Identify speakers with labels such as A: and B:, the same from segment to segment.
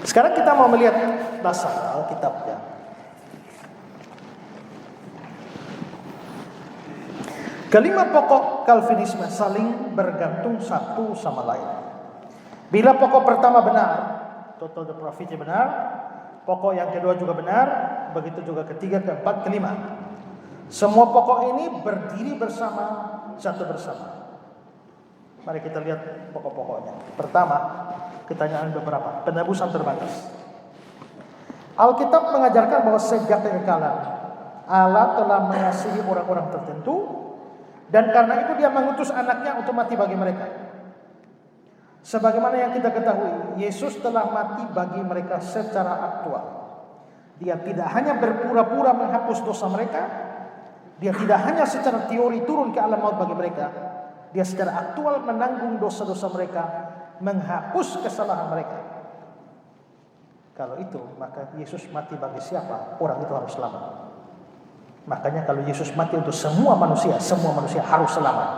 A: Sekarang kita mau melihat dasar Alkitabnya. Kelima pokok Calvinisme saling bergantung satu sama lain. Bila pokok pertama benar, total depravity benar, pokok yang kedua juga benar, begitu juga ketiga, keempat, kelima. Semua pokok ini berdiri bersama, satu bersama. Mari kita lihat pokok-pokoknya. Pertama, kita nyalain beberapa. Penebusan terbatas. Alkitab mengajarkan bahwa sejak kekekalan Allah telah mengasihi orang-orang tertentu, dan karena itu Dia mengutus anaknya untuk mati bagi mereka. Sebagaimana yang kita ketahui, Yesus telah mati bagi mereka secara aktual. Dia tidak hanya berpura-pura menghapus dosa mereka, Dia tidak hanya secara teori turun ke alam maut bagi mereka, Dia secara aktual menanggung dosa-dosa mereka, menghapus kesalahan mereka. Kalau itu, maka Yesus mati bagi siapa? Orang itu harus selamat. Makanya kalau Yesus mati untuk semua manusia harus selamat.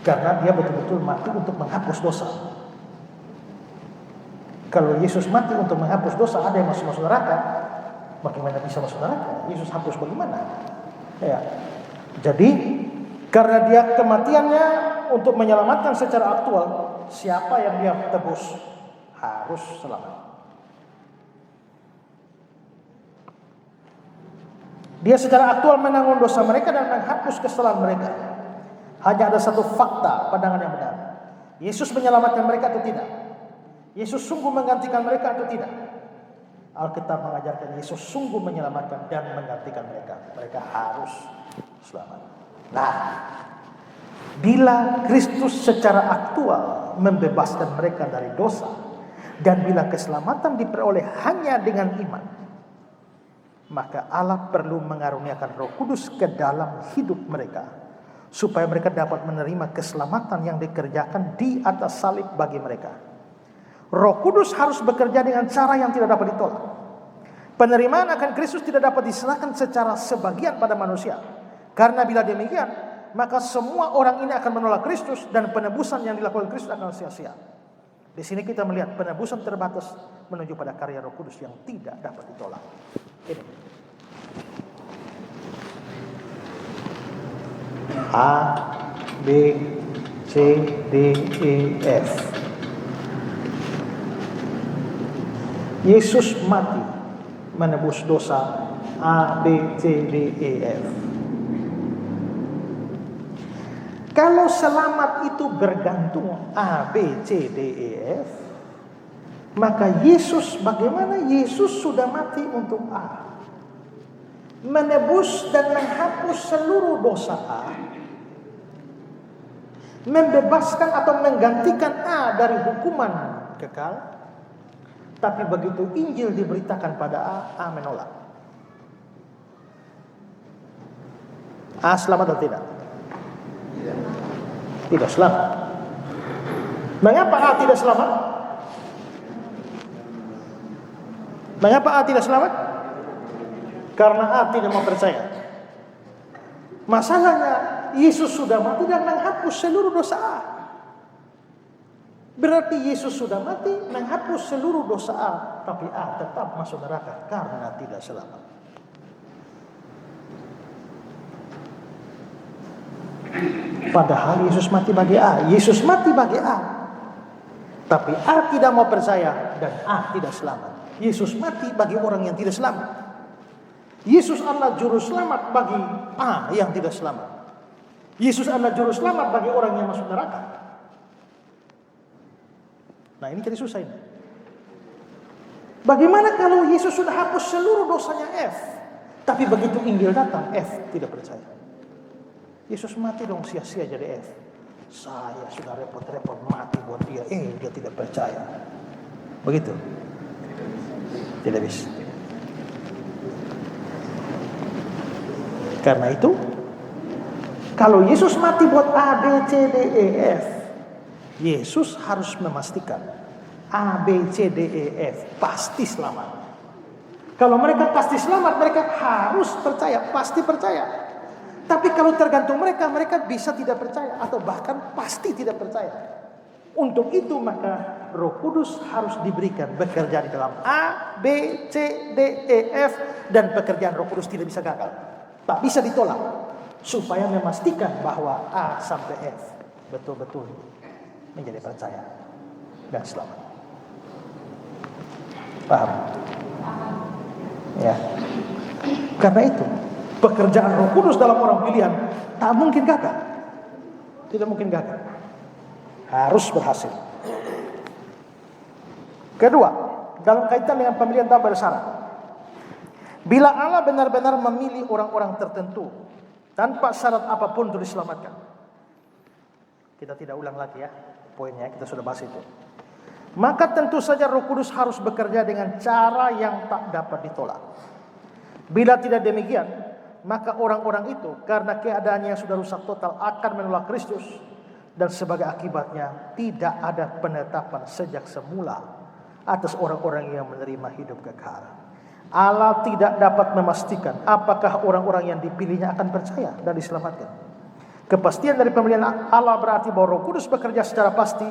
A: Karena Dia betul-betul mati untuk menghapus dosa. Kalau Yesus mati untuk menghapus dosa, ada yang masuk neraka, bagaimana bisa masuk neraka? Yesus hapus bagaimana? Ya. Jadi karena Dia kematiannya untuk menyelamatkan secara aktual, siapa yang Dia tebus harus selamat. Dia secara aktual menanggung dosa mereka dan menghapus kesalahan mereka. Hanya ada satu fakta, pandangan yang benar. Yesus menyelamatkan mereka atau tidak? Yesus sungguh menggantikan mereka atau tidak? Alkitab mengajarkan Yesus sungguh menyelamatkan dan menggantikan mereka. Mereka harus selamat. Nah, bila Kristus secara aktual membebaskan mereka dari dosa, dan bila keselamatan diperoleh hanya dengan iman, maka Allah perlu mengaruniakan Roh Kudus ke dalam hidup mereka, supaya mereka dapat menerima keselamatan yang dikerjakan di atas salib bagi mereka. Roh Kudus harus bekerja dengan cara yang tidak dapat ditolak. Penerimaan akan Kristus tidak dapat diserahkan secara sebagian pada manusia. Karena bila demikian, maka semua orang ini akan menolak Kristus dan penebusan yang dilakukan Kristus akan sia-sia. Di sini kita melihat penebusan terbatas menuju pada karya Roh Kudus yang tidak dapat ditolak. Ini. A, B, C, D, E, F. Yesus mati menebus dosa A, B, C, D, E, F. Kalau selamat itu bergantung A, B, C, D, E, F, maka Yesus, bagaimana Yesus sudah mati untuk A, menebus dan menghapus seluruh dosa A, membebaskan atau menggantikan A dari hukuman kekal. Tapi begitu Injil diberitakan pada A menolak. A selamat atau tidak? Tidak selamat. Mengapa A tidak selamat? Mengapa A tidak selamat? Karena A tidak mau percaya. Masalahnya Yesus sudah mati dan menghapus seluruh dosa A. Berarti Yesus sudah mati menghapus seluruh dosa A, tapi A tetap masuk neraka karena tidak selamat. Padahal Yesus mati bagi A. Yesus mati bagi A, tapi A tidak mau percaya dan A tidak selamat. Yesus mati bagi orang yang tidak selamat. Yesus adalah juru selamat bagi A yang tidak selamat. Yesus adalah juru selamat bagi orang yang masuk neraka. Nah, ini jadi susah ini. Bagaimana kalau Yesus sudah hapus seluruh dosanya F, tapi begitu Injil datang F tidak percaya? Yesus mati dong sia-sia jadi F. Saya sudah repot-repot mati buat dia, dia tidak percaya. Begitu? Tidak bisa. Karena itu, kalau Yesus mati buat A, B, C, D, E, F, Yesus harus memastikan A, B, C, D, E, F pasti selamat. Kalau mereka pasti selamat, mereka harus percaya, pasti percaya. Tapi kalau tergantung mereka bisa tidak percaya atau bahkan pasti tidak percaya. Untuk itu maka Roh Kudus harus diberikan bekerja di dalam A, B, C, D, E, F, dan pekerjaan Roh Kudus tidak bisa gagal. Tak bisa ditolak, supaya memastikan bahwa A sampai F betul-betul menjadi percaya dan selamat. Paham? Ya. Karena itu, pekerjaan Roh Kudus dalam orang pilihan tak mungkin gagal. Tidak mungkin gagal. Harus berhasil. Kedua, dalam kaitan dengan pemilihan tanpa bersyarat. Bila Allah benar-benar memilih orang-orang tertentu tanpa syarat apapun untuk diselamatkan. Kita tidak ulang lagi ya poinnya, kita sudah bahas itu. Maka tentu saja Roh Kudus harus bekerja dengan cara yang tak dapat ditolak. Bila tidak demikian, maka orang-orang itu karena keadaannya yang sudah rusak total akan menolak Kristus, dan sebagai akibatnya tidak ada penetapan sejak semula atas orang-orang yang menerima hidup kekal. Allah tidak dapat memastikan apakah orang-orang yang dipilihnya akan percaya dan diselamatkan. Kepastian dari pemilihan Allah berarti bahwa Roh Kudus bekerja secara pasti,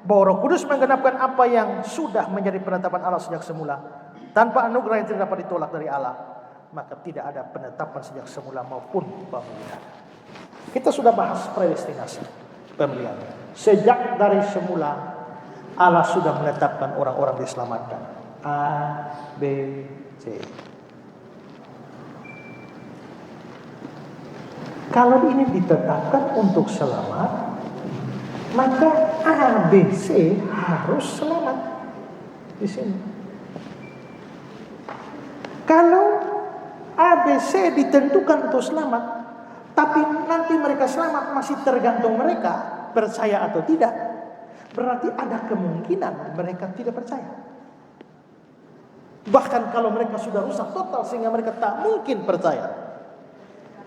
A: bahwa Roh Kudus menggenapkan apa yang sudah menjadi penetapan Allah sejak semula. Tanpa anugerah yang tidak dapat ditolak dari Allah, maka tidak ada penetapan sejak semula maupun pemilihan. Kita sudah bahas predestinasi pemilihan. Sejak dari semula Allah sudah menetapkan orang-orang diselamatkan. A, B, C. Kalau ini ditetapkan untuk selamat, maka A, B, C harus selamat di sini. Kalau A, B, C ditentukan untuk selamat, tapi nanti mereka selamat masih tergantung mereka percaya atau tidak, berarti ada kemungkinan mereka tidak percaya. Bahkan kalau mereka sudah rusak total sehingga mereka tak mungkin percaya,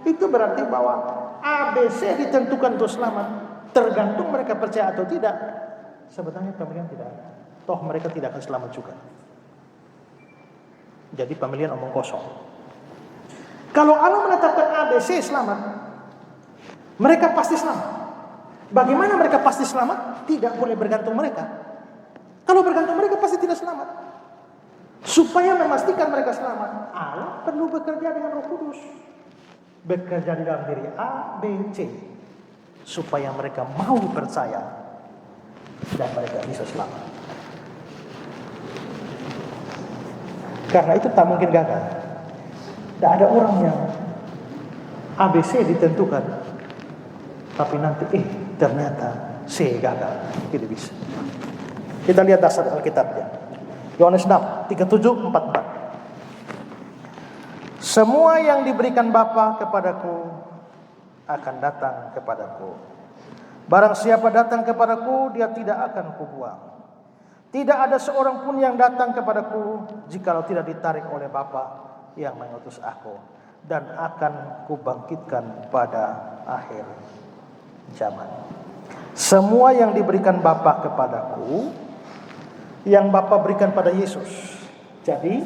A: itu berarti bahwa A, B, C ditentukan untuk selamat, tergantung mereka percaya atau tidak. Sebenarnya pemilihan tidak ada. Toh mereka tidak akan selamat juga. Jadi pemilihan omong kosong. Kalau Allah menetapkan A, B, C selamat, mereka pasti selamat. Bagaimana mereka pasti selamat? Tidak boleh bergantung mereka. Kalau bergantung mereka pasti tidak selamat. Supaya memastikan mereka selamat, Allah perlu bekerja dengan Roh Kudus. Bekerja di dalam diri A, B, C, supaya mereka mau percaya dan mereka bisa selamat. Karena itu tak mungkin gagal. Tidak ada orang yang ABC ditentukan, tapi nanti ternyata C gagal. Tidak bisa. Kita lihat dasar Alkitabnya. Yohanes 6, 37-44. Semua yang diberikan Bapa kepadaku akan datang kepadaku. Barang siapa datang kepadaku, dia tidak akan kubuang. Tidak ada seorang pun yang datang kepadaku jikalau tidak ditarik oleh Bapa yang mengutus aku, dan akan kubangkitkan pada akhir zaman. Semua yang diberikan Bapa kepadaku, yang Bapa berikan pada Yesus. Jadi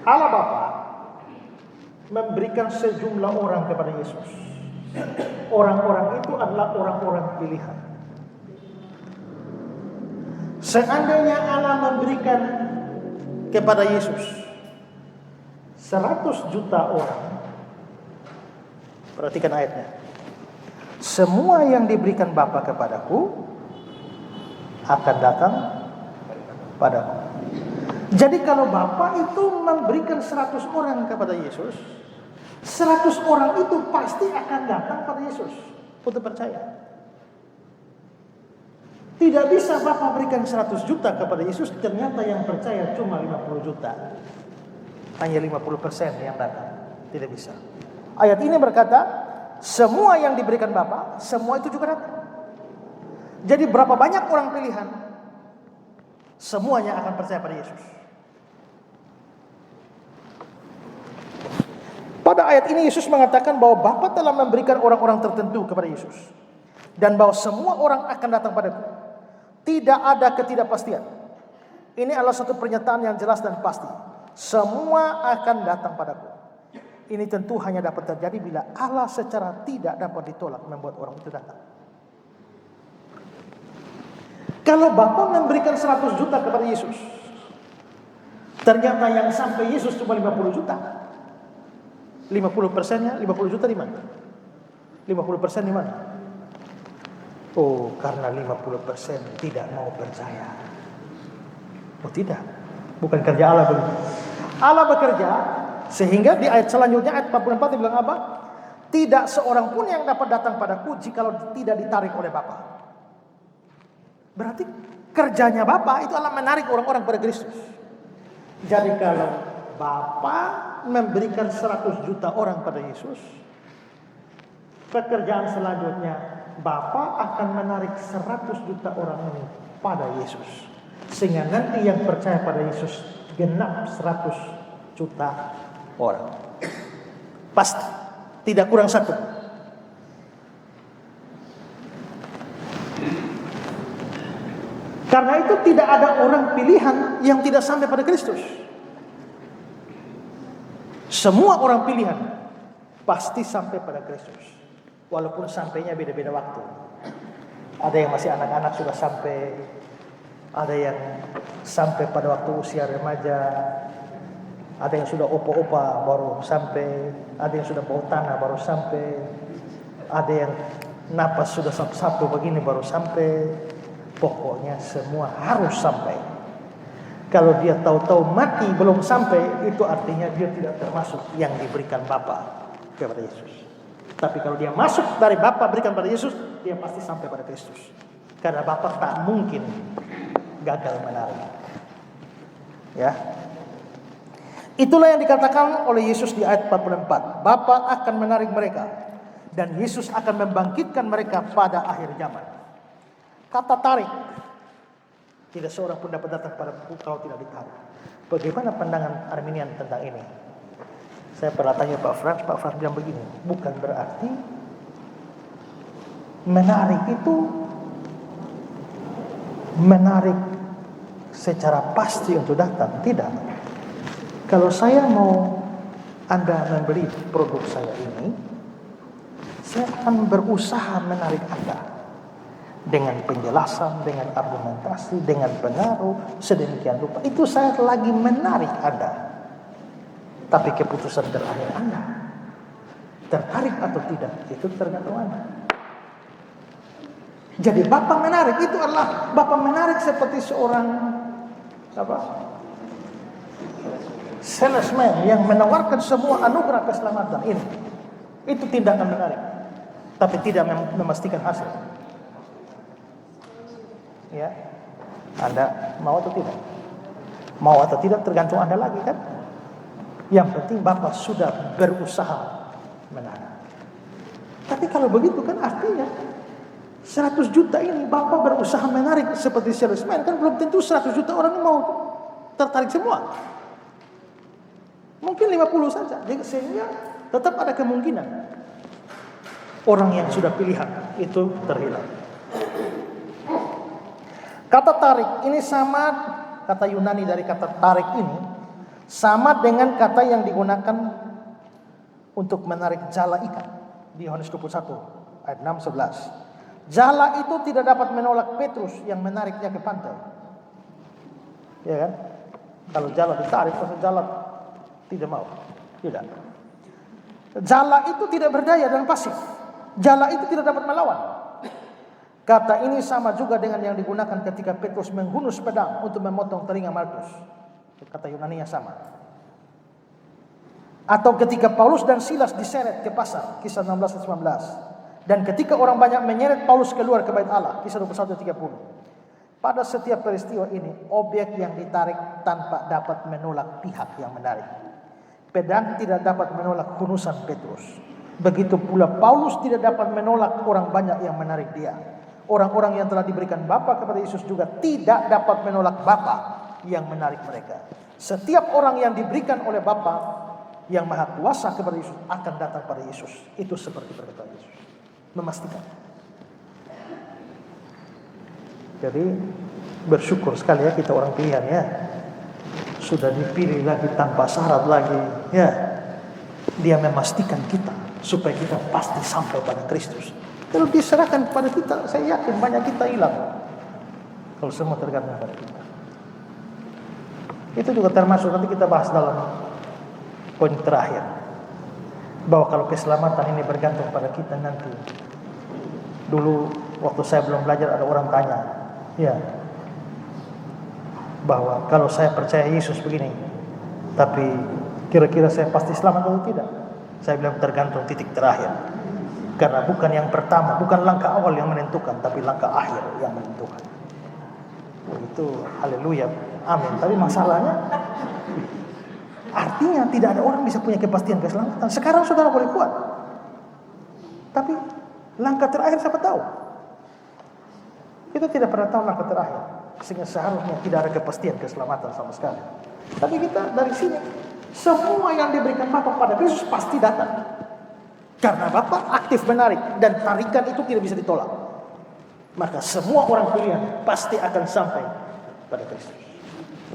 A: Allah Bapa memberikan sejumlah orang kepada Yesus. Orang-orang itu adalah orang-orang pilihan. Seandainya Allah memberikan kepada Yesus 100 juta orang, perhatikan ayatnya. Semua yang diberikan Bapa kepadaku akan datang padaku. Jadi kalau Bapa itu memberikan 100 orang kepada Yesus, 100 orang itu pasti akan datang pada Yesus untuk percaya. Tidak bisa Bapa berikan 100 juta kepada Yesus, ternyata yang percaya cuma 50 juta. Hanya 50% yang datang. Tidak bisa. Ayat ini berkata, semua yang diberikan Bapa, semua itu juga datang. Jadi berapa banyak orang pilihan, semuanya akan percaya pada Yesus. Pada ayat ini Yesus mengatakan bahwa Bapa telah memberikan orang-orang tertentu kepada Yesus, dan bahwa semua orang akan datang padaku. Tidak ada ketidakpastian. Ini adalah satu pernyataan yang jelas dan pasti. Semua akan datang padaku. Ini tentu hanya dapat terjadi bila Allah secara tidak dapat ditolak membuat orang itu datang. Kalau Bapa memberikan 100 juta kepada Yesus, ternyata yang sampai Yesus cuma 50 juta. 50%-nya, 50 juta di mana? 50% di mana? Oh, karena 50% tidak mau percaya. Oh tidak, bukan kerja Allah begitu. Allah bekerja sehingga di ayat selanjutnya, ayat 44 dibilang apa? Tidak seorang pun yang dapat datang padaku jikalau tidak ditarik oleh Bapa. Berarti kerjanya Bapa itu adalah menarik orang-orang pada Kristus. Jadi kalau Bapa memberikan 100 juta orang pada Yesus, pekerjaan selanjutnya Bapa akan menarik 100 juta orang ini pada Yesus. Sehingga nanti yang percaya pada Yesus genap 100 juta orang. Pasti, tidak kurang satu. Karena itu tidak ada orang pilihan yang tidak sampai pada Kristus. Semua orang pilihan pasti sampai pada Kristus. Walaupun sampainya beda-beda waktu. Ada yang masih anak-anak sudah sampai, ada yang sampai pada waktu usia remaja, ada yang sudah opa-opa baru sampai, ada yang sudah bau tanah baru sampai, ada yang napas sudah satu begini baru sampai. Pokoknya semua harus sampai. Kalau dia tahu-tahu mati belum sampai, itu artinya dia tidak termasuk yang diberikan Bapa kepada Yesus. Tapi kalau dia masuk dari Bapa berikan pada Yesus, dia pasti sampai pada Kristus. Karena Bapa tak mungkin gagal menarik. Ya. Itulah yang dikatakan oleh Yesus di ayat 44. Bapa akan menarik mereka dan Yesus akan membangkitkan mereka pada akhir zaman. Kata tarik, tidak seorang pun dapat datang padaku kalau tidak ditarik. Bagaimana pandangan Arminian tentang ini? Saya pernah tanya Pak Frans bilang begini, bukan berarti menarik itu menarik secara pasti untuk datang, tidak. Kalau saya mau Anda membeli produk saya ini, saya akan berusaha menarik Anda. Dengan penjelasan, dengan argumentasi, dengan pengaruh, sedemikian rupa. Itu saya lagi menarik Anda. Tapi keputusan terakhir Anda. Tertarik atau tidak, itu tergantung Anda. Jadi Bapa menarik, itu adalah Bapa menarik seperti seorang salesman yang menawarkan semua anugerah keselamatan ini. Itu tindakan menarik. Tapi tidak memastikan hasil. Ya, Anda mau atau tidak? Mau atau tidak tergantung Anda lagi kan? Yang penting Bapak sudah berusaha menarik. Tapi kalau begitu kan artinya 100 juta ini Bapak berusaha menarik seperti salesman, kan belum tentu 100 juta orang ini mau tertarik semua. Mungkin 50 saja. Jadi sehingga tetap ada kemungkinan orang yang sudah pilihan itu terhilang. Kata tarik ini sama, kata Yunani dari kata tarik ini sama dengan kata yang digunakan untuk menarik jala ikan di Yohanes 21 ayat 6-11. Jala itu tidak dapat menolak Petrus yang menariknya ke pantai. Ya kan? Kalau jala ditarik, pasti jala tidak mau. Tidak. Jala itu tidak berdaya dan pasif. Jala itu tidak dapat melawan. Kata ini sama juga dengan yang digunakan ketika Petrus menghunus pedang untuk memotong telinga Malkus. Kata Yunani yang sama. Atau ketika Paulus dan Silas diseret ke pasar, kisah 16-19. Dan ketika orang banyak menyeret Paulus keluar ke bait Allah, kisah 21-30. Pada setiap peristiwa ini, objek yang ditarik tanpa dapat menolak pihak yang menarik. Pedang tidak dapat menolak hunusan Petrus. Begitu pula Paulus tidak dapat menolak orang banyak yang menarik dia. Orang-orang yang telah diberikan Bapa kepada Yesus juga tidak dapat menolak Bapa yang menarik mereka. Setiap orang yang diberikan oleh Bapa yang Maha Kuasa kepada Yesus akan datang pada Yesus. Itu seperti perkataan Yesus. Memastikan. Jadi bersyukur sekali ya kita orang pilihan ya. Sudah dipilih lagi tanpa syarat lagi ya. Dia memastikan kita supaya kita pasti sampai pada Kristus. Kalau diserahkan kepada kita, saya yakin banyak kita hilang. Kalau semua tergantung pada kita. Itu juga termasuk nanti kita bahas dalam poin terakhir, bahwa kalau keselamatan ini bergantung pada kita nanti. Dulu waktu saya belum belajar ada orang tanya, ya, bahwa kalau saya percaya Yesus begini, tapi kira-kira saya pasti selamat atau tidak? Saya bilang tergantung titik terakhir. Karena bukan yang pertama, bukan langkah awal yang menentukan, tapi langkah akhir yang menentukan. Itu haleluya, amin. Tapi masalahnya, artinya tidak ada orang bisa punya kepastian keselamatan. Sekarang saudara boleh kuat, tapi langkah terakhir siapa tahu? Kita tidak pernah tahu langkah terakhir, sehingga seharusnya tidak ada kepastian keselamatan sama sekali. Tapi kita dari sini, semua yang diberikan Bapa pada Kristus pasti datang. Karena Bapa aktif menarik, dan tarikan itu tidak bisa ditolak. Maka semua orang pilihan pasti akan sampai pada Kristus.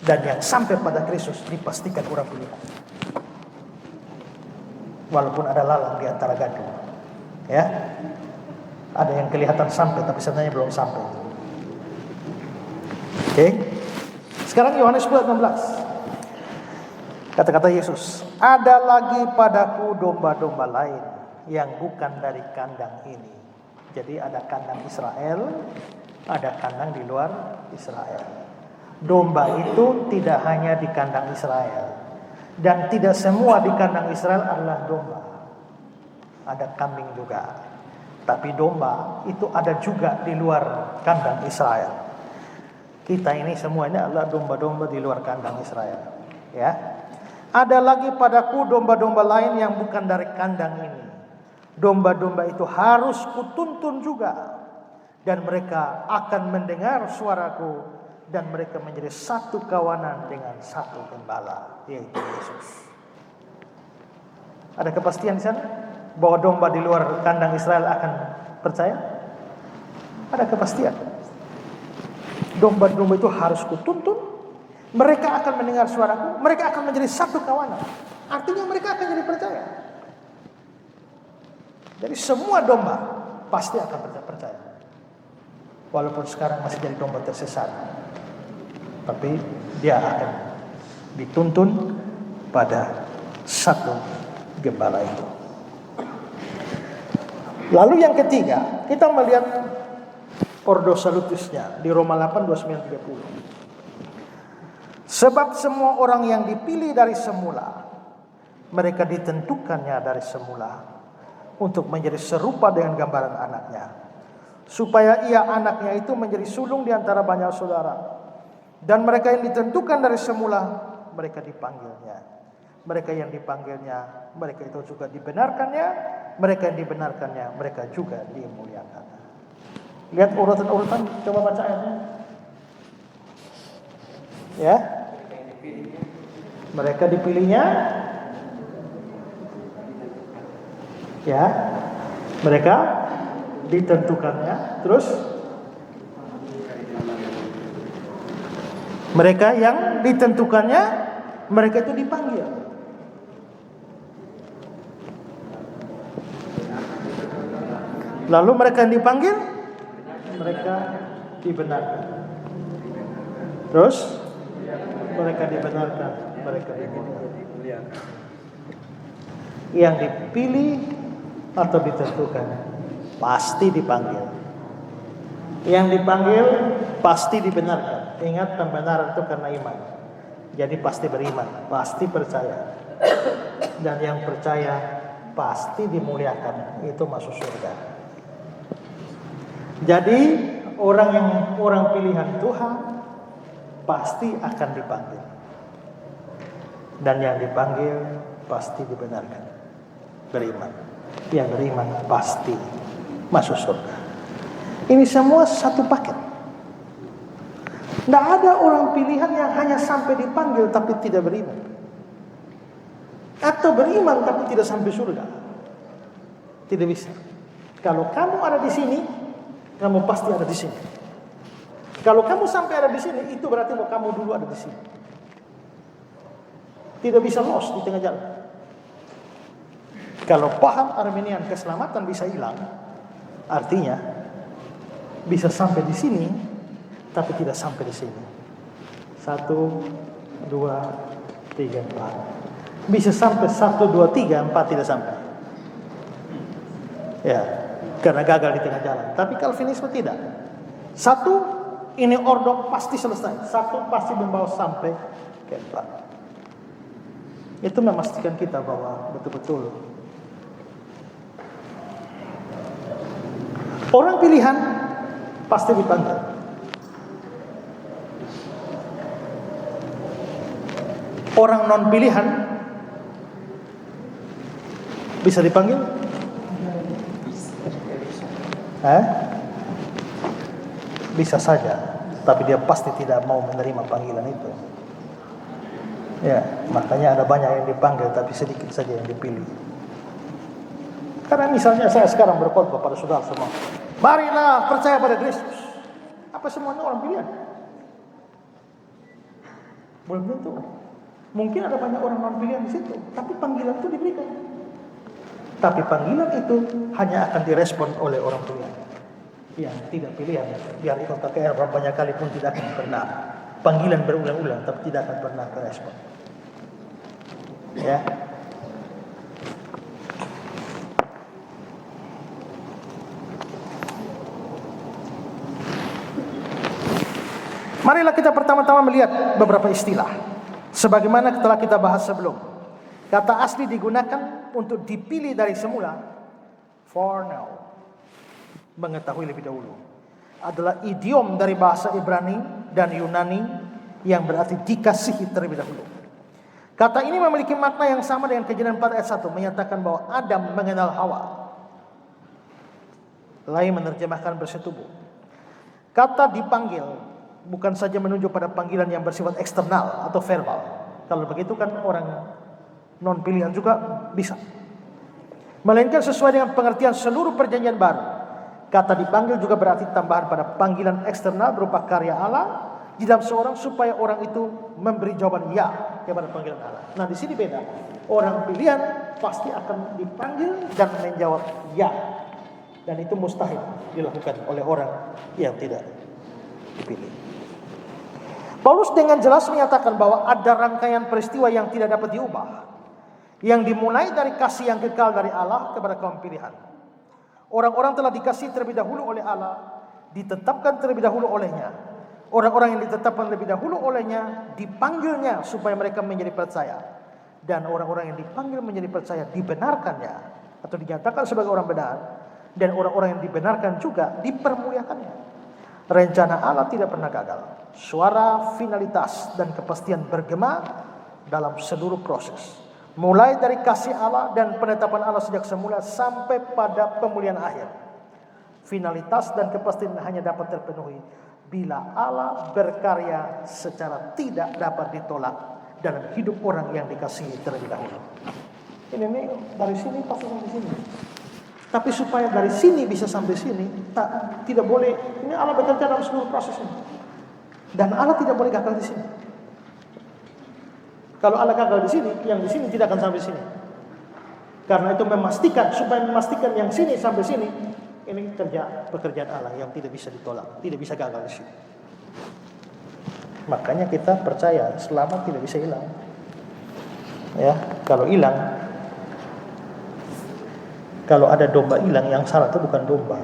A: Dan yang sampai pada Kristus dipastikan orang pilihan. Walaupun ada lalang di antara gaduh, ya, ada yang kelihatan sampai tapi sebenarnya belum sampai. Oke. Sekarang Yohanes 10:16. Kata-kata Yesus, ada lagi padaku domba-domba lain yang bukan dari kandang ini. Jadi ada kandang Israel, ada kandang di luar Israel. Domba itu tidak hanya di kandang Israel, dan tidak semua di kandang Israel adalah domba. Ada kambing juga. Tapi domba itu ada juga di luar kandang Israel. Kita ini semua ini adalah domba-domba di luar kandang Israel, ya. Ada lagi padaku domba-domba lain yang bukan dari kandang ini. Domba-domba itu harus kutuntun juga, dan mereka akan mendengar suaraku, dan mereka menjadi satu kawanan dengan satu gembala, yaitu Yesus. Ada kepastian di sana bahwa domba di luar kandang Israel akan percaya? Ada kepastian. Domba-domba itu harus kutuntun, mereka akan mendengar suaraku, mereka akan menjadi satu kawanan. Artinya mereka akan jadi percaya. Jadi semua domba pasti akan percaya. Walaupun sekarang masih jadi domba tersesat, tapi dia akan dituntun pada satu gembala itu. Lalu yang ketiga, kita melihat ordo salutisnya di Roma 8, 29-30. Sebab semua orang yang dipilih dari semula, mereka ditentukannya dari semula untuk menjadi serupa dengan gambaran anaknya, supaya ia anaknya itu menjadi sulung di antara banyak saudara. Dan mereka yang ditentukan dari semula, mereka dipanggilnya. Mereka yang dipanggilnya, mereka itu juga dibenarkannya. Mereka yang dibenarkannya, mereka juga dimuliakan. Lihat urutan-urutan, coba baca ayatnya. Ya, mereka dipilihnya, ya, mereka ditentukannya, terus mereka yang ditentukannya, mereka itu dipanggil. Lalu mereka yang dipanggil, mereka dibenarkan. Terus mereka dibenarkan, mereka dimuliakan. Yang dipilih atau ditentukan pasti dipanggil. Yang dipanggil pasti dibenarkan. Ingat, pembenaran itu karena iman. Jadi pasti beriman, pasti percaya. Dan yang percaya pasti dimuliakan, itu masuk surga. Jadi orang pilihan Tuhan pasti akan dipanggil. Dan yang dipanggil pasti dibenarkan, beriman. Yang beriman pasti masuk surga. Ini semua satu paket. Tidak ada orang pilihan yang hanya sampai dipanggil tapi tidak beriman, atau beriman tapi tidak sampai surga. Tidak bisa. Kalau kamu ada di sini, kamu pasti ada di sini. Kalau kamu sampai ada di sini, itu berarti bahwa kamu dulu ada di sini. Tidak bisa lost di tengah jalan. Kalau paham Arminian keselamatan bisa hilang, artinya bisa sampai di sini tapi tidak sampai di sini. 1, 2, 3, 4. Bisa sampai 1, 2, 3, 4 tidak sampai. Ya, karena gagal di tengah jalan. Tapi Calvinisme tidak. 1 ini ordo pasti selesai. 1 pasti membawa sampai ke 4. Itu memastikan kita bahwa betul-betul orang pilihan pasti dipanggil. Orang non pilihan bisa dipanggil? Bisa saja, tapi dia pasti tidak mau menerima panggilan itu. Ya, makanya ada banyak yang dipanggil tapi sedikit saja yang dipilih. Karena misalnya saya sekarang berkhotbah pada saudara semua, marilah percaya pada Kristus. Apa semuanya orang pilihan? Belum tentu. Mungkin ada banyak orang non pilihan di situ, tapi panggilan itu diberikan. Tapi panggilan itu hanya akan direspon oleh orang pilihan. Yang tidak pilihan, biar ikut KKR banyak kali pun tidak akan pernah. Panggilan berulang-ulang, tapi tidak akan pernah direspon. Ya. Marilah kita pertama-tama melihat beberapa istilah. Sebagaimana telah kita bahas sebelum. Kata asli digunakan untuk dipilih dari semula. Foreknow, mengetahui lebih dahulu, adalah idiom dari bahasa Ibrani dan Yunani yang berarti dikasihi terlebih dahulu. Kata ini memiliki makna yang sama dengan Kejadian 4 ayat 1, menyatakan bahwa Adam mengenal Hawa. Lain menerjemahkan bersetubuh. Kata dipanggil bukan saja menunjuk pada panggilan yang bersifat eksternal atau verbal. Kalau begitu kan orang non pilihan juga bisa. Melainkan sesuai dengan pengertian seluruh perjanjian baru. Kata dipanggil juga berarti tambahan pada panggilan eksternal berupa karya Allah di dalam seorang supaya orang itu memberi jawaban ya kepada panggilan Allah. Nah, di sini beda. Orang pilihan pasti akan dipanggil dan menjawab ya. Dan itu mustahil dilakukan oleh orang yang tidak dipilih. Paulus dengan jelas menyatakan bahwa ada rangkaian peristiwa yang tidak dapat diubah, yang dimulai dari kasih yang kekal dari Allah kepada kaum pilihan. Orang-orang telah dikasih terlebih dahulu oleh Allah, ditetapkan terlebih dahulu olehnya. Orang-orang yang ditetapkan lebih dahulu olehnya dipanggilnya supaya mereka menjadi percaya. Dan orang-orang yang dipanggil menjadi percaya dibenarkannya atau dinyatakan sebagai orang benar. Dan orang-orang yang dibenarkan juga dipermuliakannya. Rencana Allah tidak pernah gagal. Suara finalitas dan kepastian bergema dalam seluruh proses. Mulai dari kasih Allah dan penetapan Allah sejak semula sampai pada pemulihan akhir. Finalitas dan kepastian hanya dapat terpenuhi bila Allah berkarya secara tidak dapat ditolak dalam hidup orang yang dikasihi terlebih dahulu. Ini dari sini pasti sampai sini. Tapi supaya dari sini bisa sampai sini, tidak boleh. Ini Allah bekerja dalam seluruh proses ini. Dan Allah tidak boleh gagal di sini. Kalau Allah gagal di sini, yang di sini tidak akan sampai sini. Karena itu supaya memastikan yang sini sampai sini, ini pekerjaan Allah yang tidak bisa ditolak, tidak bisa gagal di sini. Makanya kita percaya selamat tidak bisa hilang. Ya, kalau hilang, kalau ada domba hilang, yang salah itu bukan domba,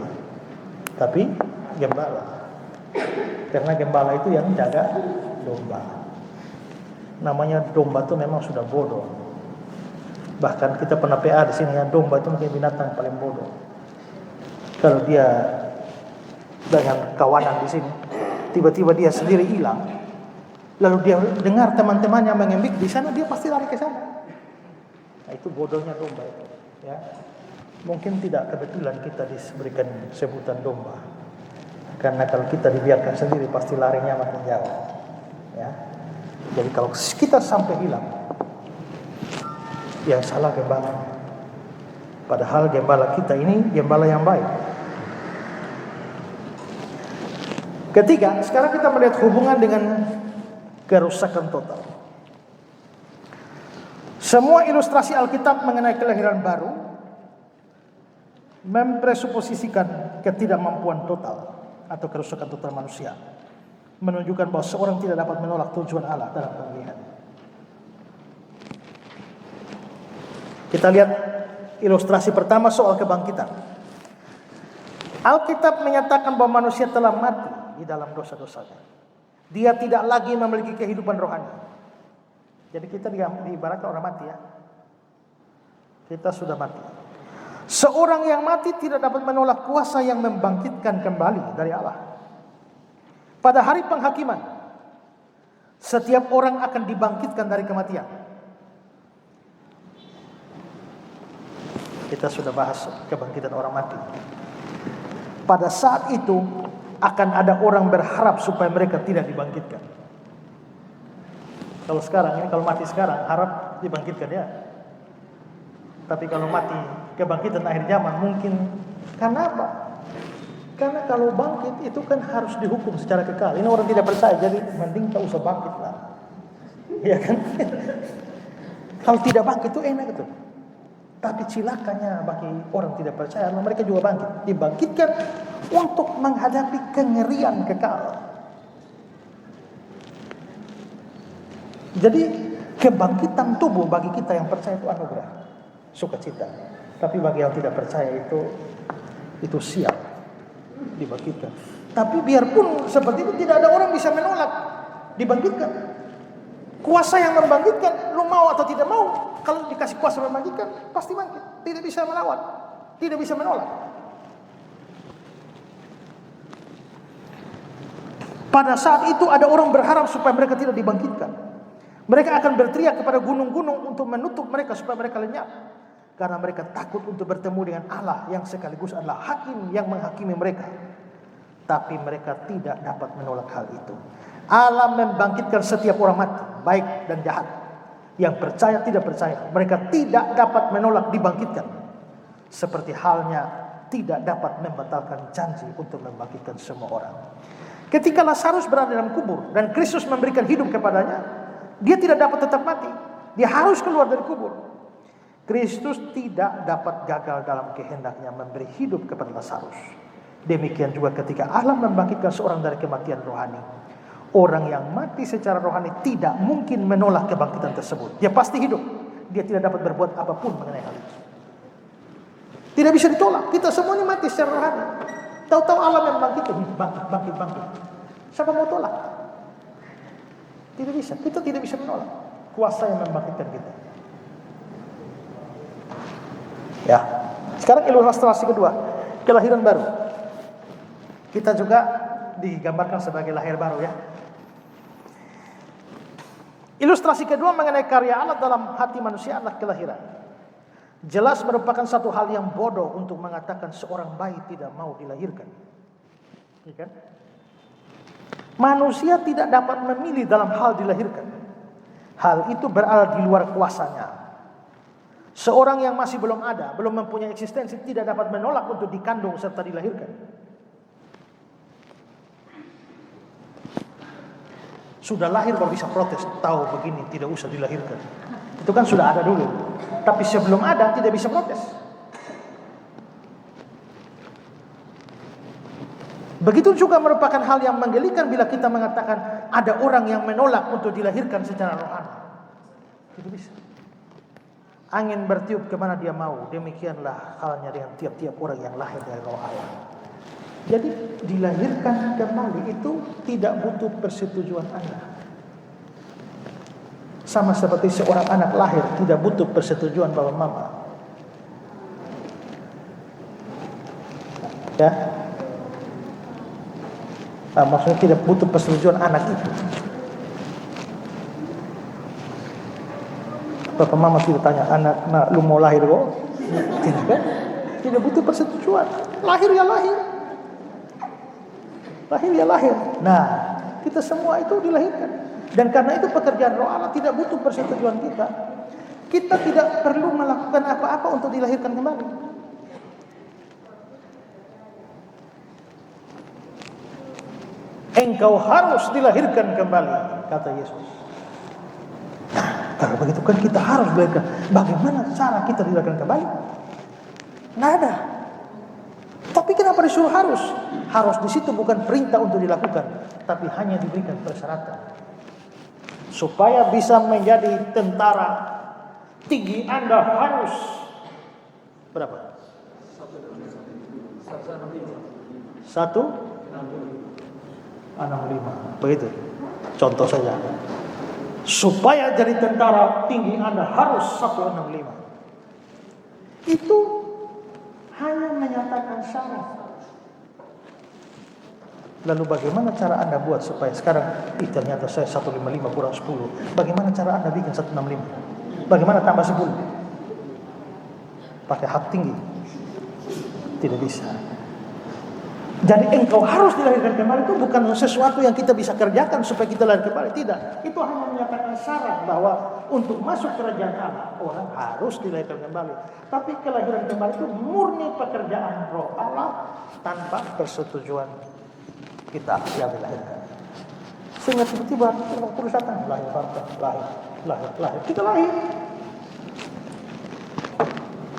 A: tapi gembala. Karena gembala itu yang jaga domba. Namanya domba itu memang sudah bodoh. Bahkan kita pernah PA di sini ya, domba itu mungkin binatang paling bodoh. Kalau dia dengan kawanan di sini, tiba-tiba dia sendiri hilang, lalu dia dengar teman-temannya mengembik di sana, dia pasti lari ke sana. Nah, itu bodohnya domba itu. Ya, mungkin tidak kebetulan kita diberikan sebutan domba. Karena kalau kita dibiarkan sendiri pasti larinya makin jauh. Ya. Jadi kalau kita sampai hilang, yang salah gembala. Padahal gembala kita ini gembala yang baik. Ketiga, sekarang kita melihat hubungan dengan kerusakan total. Semua ilustrasi Alkitab mengenai kelahiran baru mempresuposisikan ketidakmampuan total atau kerusakan total manusia. menunjukkan bahwa seorang tidak dapat menolak tujuan Allah dalam pemilihan. Kita lihat ilustrasi pertama soal kebangkitan. Alkitab menyatakan bahwa manusia telah mati di dalam dosa-dosanya. Dia tidak lagi memiliki kehidupan rohani. Jadi kita diibaratkan orang mati ya. Kita sudah mati. Seorang yang mati tidak dapat menolak kuasa yang membangkitkan kembali dari Allah. Pada hari penghakiman, setiap orang akan dibangkitkan dari kematian. Kita sudah bahas kebangkitan orang mati. Pada saat itu akan ada orang berharap supaya mereka tidak dibangkitkan. Kalau sekarang ini, kalau mati sekarang harap dibangkitkan ya. Tapi kalau mati kebangkitan akhir zaman mungkin, karena apa? Karena kalau bangkit itu kan harus dihukum secara kekal. Ini orang tidak percaya, jadi mending tak usah bangkit lah. Iya kan? Kalau tidak bangkit itu enak itu. Tapi cilakanya bagi orang tidak percaya, mereka juga bangkit. Dibangkitkan untuk menghadapi kengerian kekal. Jadi kebangkitan tubuh bagi kita yang percaya itu anugerah, sukacita. Tapi bagi yang tidak percaya itu siap dibangkitkan. Tapi biarpun seperti itu tidak ada orang bisa menolak dibangkitkan. Kuasa yang membangkitkan, lu mau atau tidak mau, kalau dikasih kuasa membangkitkan, pasti bangkit. Tidak bisa melawan, tidak bisa menolak. Pada saat itu ada orang berharap supaya mereka tidak dibangkitkan. Mereka akan berteriak kepada gunung-gunung untuk menutup mereka supaya mereka lenyap. Karena mereka takut untuk bertemu dengan Allah yang sekaligus adalah hakim yang menghakimi mereka. Tapi mereka tidak dapat menolak hal itu. Allah membangkitkan setiap orang mati, baik dan jahat. Yang percaya tidak percaya, mereka tidak dapat menolak dibangkitkan. Seperti halnya tidak dapat membatalkan janji untuk membangkitkan semua orang. Ketika Lazarus berada dalam kubur dan Kristus memberikan hidup kepadanya, dia tidak dapat tetap mati. Dia harus keluar dari kubur. Kristus tidak dapat gagal dalam kehendaknya memberi hidup kepada Lazarus. Demikian juga ketika Allah membangkitkan seorang dari kematian rohani. Orang yang mati secara rohani tidak mungkin menolak kebangkitan tersebut. Dia pasti hidup. Dia tidak dapat berbuat apapun mengenai hal itu. Tidak bisa ditolak. Kita semuanya mati secara rohani. Tahu-tahu Allah membangkitkan, bangkit. Siapa mau tolak? Tidak bisa. Kita tidak bisa menolak kuasa yang membangkitkan kita. Ya. Sekarang ilustrasi kedua, kelahiran baru. Kita juga digambarkan sebagai lahir baru ya. Ilustrasi kedua mengenai karya Allah dalam hati manusia adalah kelahiran. Jelas merupakan satu hal yang bodoh untuk mengatakan seorang bayi tidak mau dilahirkan. Ya kan? Manusia tidak dapat memilih dalam hal dilahirkan. Hal itu berada di luar kuasanya. Seorang yang masih belum ada, belum mempunyai eksistensi, tidak dapat menolak untuk dikandung serta dilahirkan. Sudah lahir baru bisa protes, tahu begini tidak usah dilahirkan. Itu kan sudah ada dulu. Tapi sebelum ada tidak bisa protes. Begitu juga merupakan hal yang menggelikan bila kita mengatakan ada orang yang menolak untuk dilahirkan secara rohani. Tidak bisa. Angin bertiup kemana dia mau. Demikianlah halnya dengan tiap-tiap orang yang lahir dari roh Allah. Jadi dilahirkan kembali itu tidak butuh persetujuan Anda. Sama seperti seorang anak lahir tidak butuh persetujuan bapa mama. Ya. Nah, maksudnya tidak butuh persetujuan anak itu. Bapak mama tidak tanya anak, nah, lu mau lahir kok? Tidak kan? Tidak butuh persetujuan. Lahir ya lahir. Lahir ya lahir. Nah, kita semua itu dilahirkan. Dan karena itu pekerjaan roh Allah tidak butuh persetujuan kita. Kita tidak perlu melakukan apa-apa untuk dilahirkan kembali. Engkau harus dilahirkan kembali, kata Yesus. Kalau begitu kan kita harus dilahirkan. Bagaimana cara kita dilahirkan kembali? Nggak ada. Tapi kenapa disuruh harus? harus di situ bukan perintah untuk dilakukan, tapi hanya diberikan persyaratan. Supaya bisa menjadi tentara, tinggi Anda harus berapa? 165. Begitu. Contoh saja. Supaya jadi tentara, tinggi Anda harus 165. Itu hanya menyatakan syarat. Lalu bagaimana cara Anda buat supaya sekarang ternyata saya 155 kurang 10. Bagaimana cara Anda bikin 165? Bagaimana tambah 10? Pakai hak tinggi? Tidak bisa. Jadi engkau harus dilahirkan kembali itu bukan sesuatu yang kita bisa kerjakan supaya kita lahir kembali. Tidak. Itu hanya menyatakan syarat bahwa untuk masuk kerajaan Allah, orang harus dilahirkan kembali. Tapi kelahiran kembali itu murni pekerjaan roh Allah tanpa persetujuan kita yang dilahirkan. Sehingga tiba-tiba terus datang lahir, kita lahir.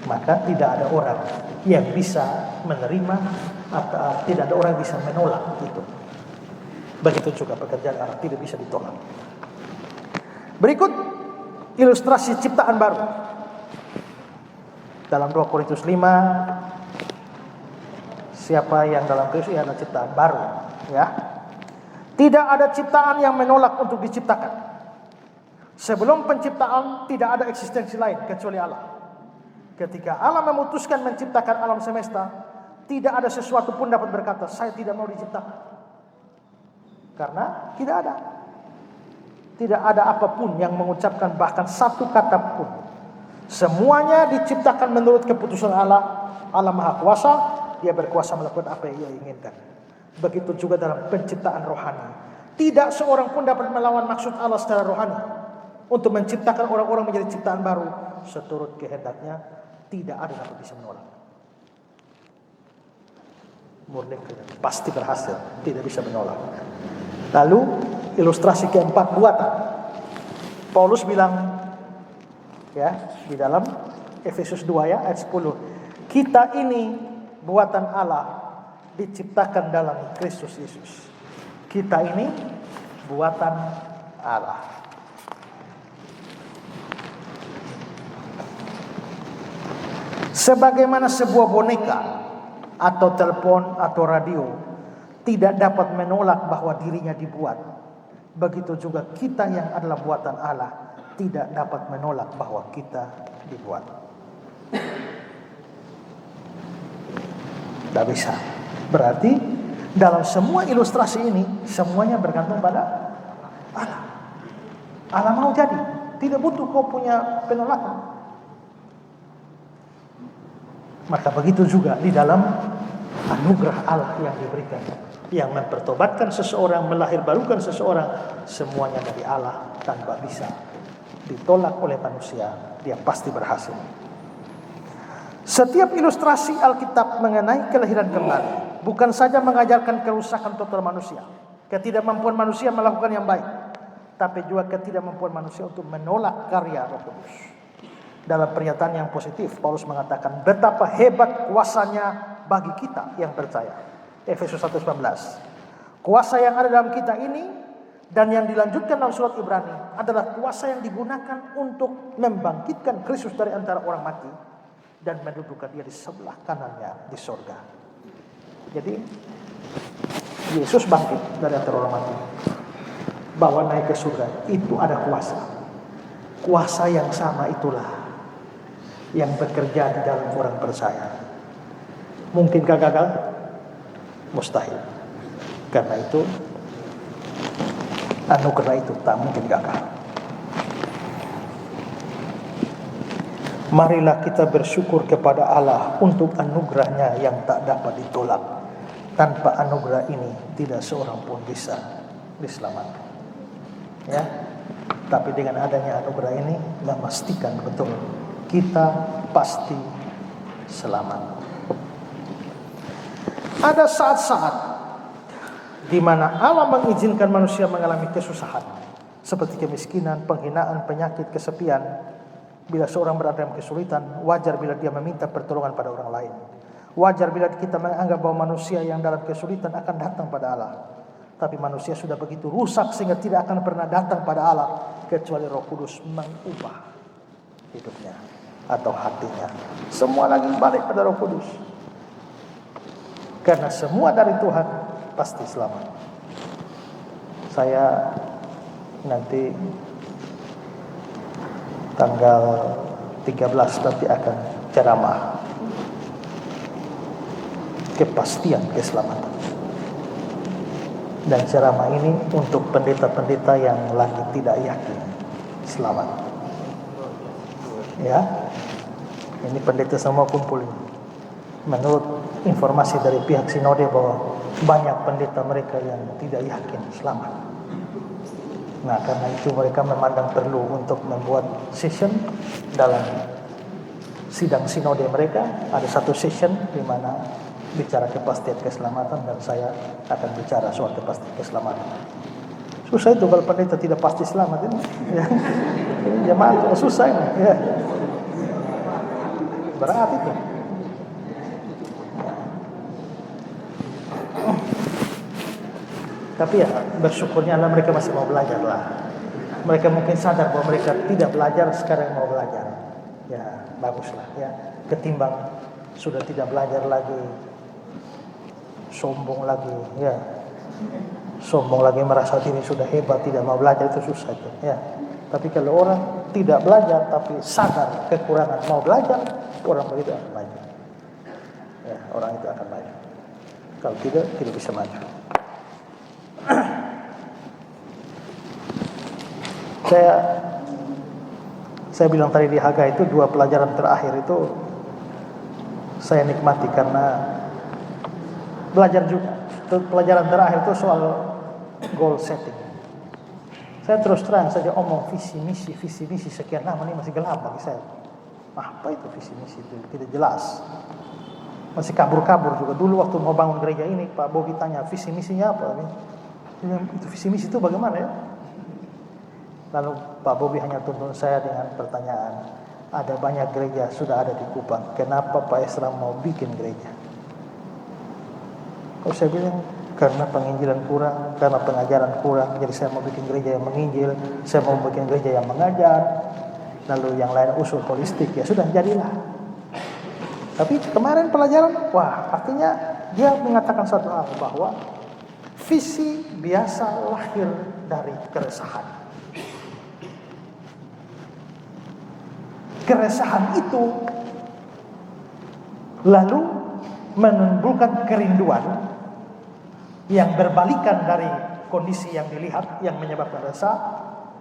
A: Maka tidak ada orang yang bisa menerima atau tidak ada orang yang bisa menolak itu. Begitu juga pekerjaan Allah tidak bisa ditolak. Berikut ilustrasi ciptaan baru. Dalam 2 Korintus 5, siapa yang dalam Kristus adalah ciptaan baru, ya. Tidak ada ciptaan yang menolak untuk diciptakan. Sebelum penciptaan tidak ada eksistensi lain kecuali Allah. Ketika Allah memutuskan menciptakan alam semesta, tidak ada sesuatu pun dapat berkata, saya tidak mau diciptakan. Karena tidak ada. Tidak ada apapun yang mengucapkan bahkan satu kata pun. Semuanya diciptakan menurut keputusan Allah. Allah Maha Kuasa, Dia berkuasa melakukan apa yang Ia inginkan. Begitu juga dalam penciptaan rohani. Tidak seorang pun dapat melawan maksud Allah secara rohani. Untuk menciptakan orang-orang menjadi ciptaan baru seturut kehendaknya. Tidak ada yang bisa menolak. Murni pasti berhasil, tidak bisa menolak. Lalu ilustrasi keempat, buatan. Paulus bilang ya di dalam Efesus 2 ya ayat 10, kita ini buatan Allah diciptakan dalam Kristus Yesus. Kita ini buatan Allah. Sebagaimana sebuah boneka atau telepon atau radio tidak dapat menolak bahwa dirinya dibuat, begitu juga kita yang adalah buatan Allah tidak dapat menolak bahwa kita dibuat. Tidak bisa. Berarti dalam semua ilustrasi ini semuanya bergantung pada Allah. Allah mau jadi, tidak butuh kau punya penolakan. Maka begitu juga di dalam anugerah Allah yang diberikan, yang mempertobatkan seseorang, melahirbarukan seseorang, semuanya dari Allah tanpa bisa ditolak oleh manusia. Dia pasti berhasil. Setiap ilustrasi Alkitab mengenai kelahiran kembali bukan saja mengajarkan kerusakan total manusia, ketidakmampuan manusia melakukan yang baik, tapi juga ketidakmampuan manusia untuk menolak karya Roh Kudus. Dalam pernyataan yang positif, Paulus mengatakan betapa hebat kuasanya bagi kita yang percaya. Efesus 1:19. Kuasa yang ada dalam kita ini dan yang dilanjutkan dalam surat Ibrani adalah kuasa yang digunakan untuk membangkitkan Kristus dari antara orang mati dan mendudukan Dia di sebelah kanannya di sorga. Jadi Yesus bangkit dari antara orang mati, bawa naik ke surga. Itu ada kuasa. Kuasa yang sama itulah yang bekerja di dalam orang percaya. Mungkinkah gagal? Mustahil. Karena itu anugerah itu tak mungkin gagal. Marilah kita bersyukur kepada Allah untuk anugerahnya yang tak dapat ditolak. Tanpa anugerah ini tidak seorang pun bisa diselamatkan. Ya. Tapi dengan adanya anugerah ini memastikan betul kita pasti selamat. Ada saat-saat di mana Allah mengizinkan manusia mengalami kesusahan seperti kemiskinan, penghinaan, penyakit, kesepian. Bila seorang berada dalam kesulitan, wajar bila dia meminta pertolongan pada orang lain. Wajar bila kita menganggap bahwa manusia yang dalam kesulitan akan datang pada Allah. Tapi manusia sudah begitu rusak sehingga tidak akan pernah datang pada Allah kecuali Roh Kudus mengubah hidupnya atau hatinya. Semua lagi balik pada Roh Kudus. Karena semua dari Tuhan pasti selamat. Saya nanti tanggal 13 nanti akan ceramah kepastian keselamatan. Dan ceramah ini untuk pendeta-pendeta yang lagi tidak yakin selamat. Ya, ini pendeta semua kumpul ini. Menurut informasi dari pihak sinode bahwa banyak pendeta mereka yang tidak yakin selamat. Nah, karena itu mereka memandang perlu untuk membuat session dalam sidang sinode mereka. Ada satu session di mana bicara kepastian keselamatan dan saya akan bicara soal kepastian keselamatan. Susah itu kalau pendeta tidak pasti selamat ini. Ya. Ini jemaat susah ini. Ya. Berat itu. Tapi ya bersyukurnya Allah mereka masih mau belajar lah. Mereka mungkin sadar bahwa mereka tidak belajar, sekarang mau belajar. Ya baguslah ya. Ketimbang sudah tidak belajar lagi, sombong lagi, ya. Sombong lagi merasa diri sudah hebat, tidak mau belajar, itu susah itu, ya. Tapi kalau orang tidak belajar tapi sadar kekurangan mau belajar, orang begitu akan maju. Ya, orang itu akan maju. Kalau tidak bisa maju. Saya bilang tadi di Haga itu 2 pelajaran terakhir itu saya nikmati karena belajar juga. Pelajaran terakhir itu soal goal setting. Saya terus terang saja omong visi misi sekian lama ini masih gelap bagi saya. Apa itu visi misi itu? Tidak jelas. Masih kabur-kabur juga. Dulu waktu mau bangun gereja ini Pak Bobi tanya visi misinya apa? Itu visi misi itu bagaimana ya? Lalu Pak Bobi hanya tuntun saya dengan pertanyaan, ada banyak gereja sudah ada di Kupang, kenapa Pak Esra mau bikin gereja? Kalau saya bilang karena penginjilan kurang, karena pengajaran kurang, jadi saya mau bikin gereja yang menginjil, saya mau bikin gereja yang mengajar, lalu yang lain usul holistik, ya sudah jadilah. Tapi kemarin pelajaran, wah artinya dia mengatakan satu hal bahwa visi biasa lahir dari keresahan. Keresahan itu lalu menimbulkan kerinduan yang berbalikan dari kondisi yang dilihat yang menyebabkan resah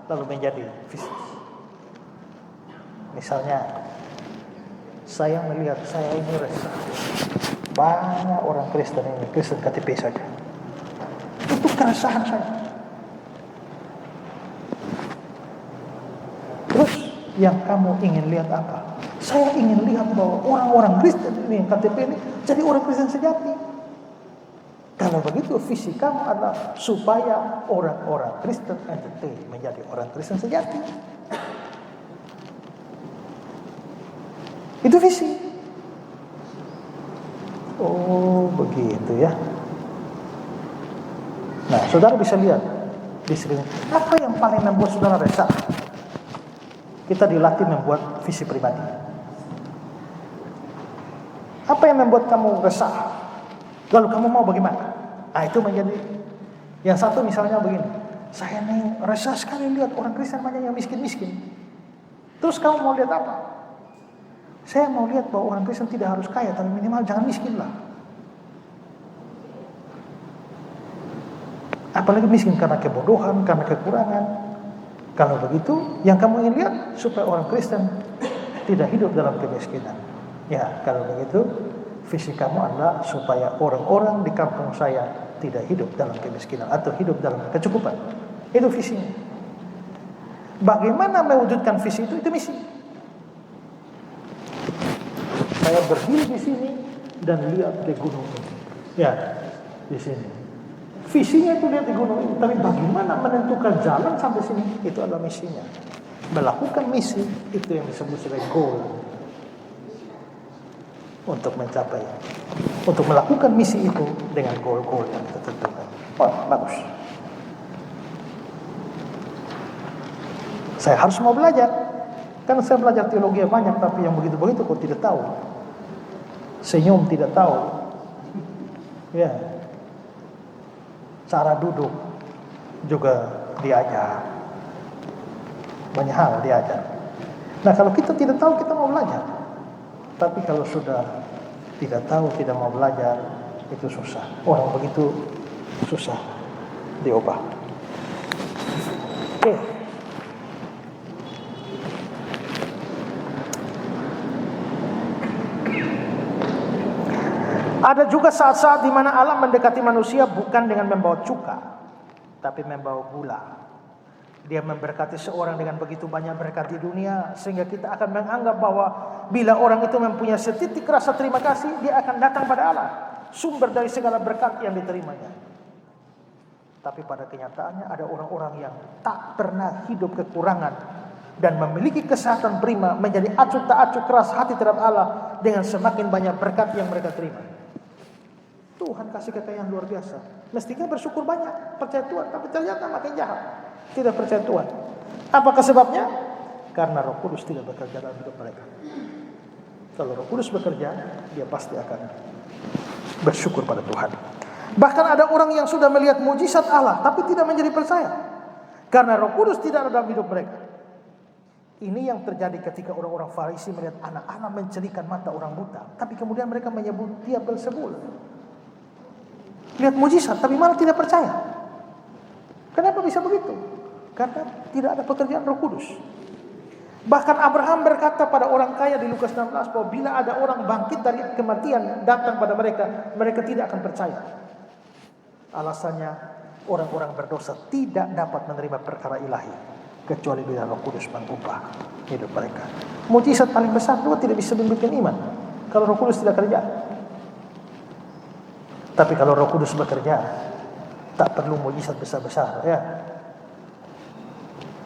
A: lalu menjadi visi. Misalnya saya melihat saya ini resah, banyak orang Kristen ini Kristen KTP saja, itu keresahan saya. Terus yang kamu ingin lihat apa? Saya ingin lihat bahwa orang-orang Kristen ini yang KTP ini jadi orang Kristen sejati. Kalau begitu visi kamu adalah supaya orang-orang Kristen NTT menjadi orang Kristen sejati. Itu visi. Oh begitu ya. Nah saudara bisa lihat di sini apa yang paling membuat saudara resah. Kita dilatih membuat visi pribadi. Apa yang membuat kamu resah? Lalu kamu mau bagaimana? Nah itu menjadi yang satu misalnya begini. Saya nih resah sekali lihat orang Kristen banyak yang miskin-miskin. Terus kamu mau lihat apa? Saya mau lihat bahwa orang Kristen tidak harus kaya, tapi minimal jangan miskin lah. Apalagi miskin karena kebodohan, karena kekurangan. Kalau begitu, yang kamu ingin lihat supaya orang Kristen tidak hidup dalam kemiskinan. Ya, kalau begitu, visi kamu adalah supaya orang-orang di kampung saya tidak hidup dalam kemiskinan atau hidup dalam kecukupan. Itu visinya. Bagaimana mewujudkan visi itu misi. Saya berdiri di sini dan lihat di gunung ini. Ya, di sini. Visinya itu lihat di gunung ini, tapi bagaimana menentukan jalan sampai sini, itu adalah misinya. Melakukan misi, itu yang disebut sebagai goal. untuk mencapai, untuk melakukan misi itu dengan goal-goal yang kita tentukan. Wah, bagus. Saya harus mau belajar. Karena saya belajar teologi banyak, tapi yang begitu-begitu kok tidak tahu. Senyum tidak tahu. Ya. Cara duduk juga diajar. Banyak hal diajar. Nah, kalau kita tidak tahu, kita mau belajar. Tapi kalau sudah tidak tahu, tidak mau belajar, itu susah. Orang begitu susah diubah. Oke. Ada juga saat-saat di mana Allah mendekati manusia bukan dengan membawa cuka, tapi membawa gula. Dia memberkati seorang dengan begitu banyak berkat di dunia, sehingga kita akan menganggap bahwa bila orang itu mempunyai setitik rasa terima kasih, dia akan datang pada Allah, sumber dari segala berkat yang diterimanya. Tapi pada kenyataannya ada orang-orang yang tak pernah hidup kekurangan dan memiliki kesehatan prima, menjadi acuh tak acuh keras hati terhadap Allah dengan semakin banyak berkat yang mereka terima. Tuhan kasih kekayaan luar biasa. Mestinya bersyukur banyak, percaya Tuhan, tapi ternyata makin jahat. Tidak percaya Tuhan. Apakah sebabnya? Karena Roh Kudus tidak bekerja dalam hidup mereka. Kalau Roh Kudus bekerja, dia pasti akan bersyukur pada Tuhan. Bahkan ada orang yang sudah melihat mujizat Allah, tapi tidak menjadi percaya. Karena Roh Kudus tidak ada dalam hidup mereka. Ini yang terjadi ketika orang-orang Farisi melihat anak-anak mencerikan mata orang buta, tapi kemudian mereka menyebut dia Beelzebul. Lihat mujizat, tapi malah tidak percaya. Kenapa bisa begitu? Karena tidak ada pekerjaan Roh Kudus. Bahkan Abraham berkata pada orang kaya di Lukas 16 bahwa bila ada orang bangkit dari kematian datang pada mereka, mereka tidak akan percaya. Alasannya, orang-orang berdosa tidak dapat menerima perkara ilahi kecuali bila Roh Kudus mengubah hidup mereka. Mujizat paling besar juga tidak bisa membuat iman kalau Roh Kudus tidak kerja. Tapi kalau Roh Kudus bekerja, tak perlu mujizat besar-besar, ya.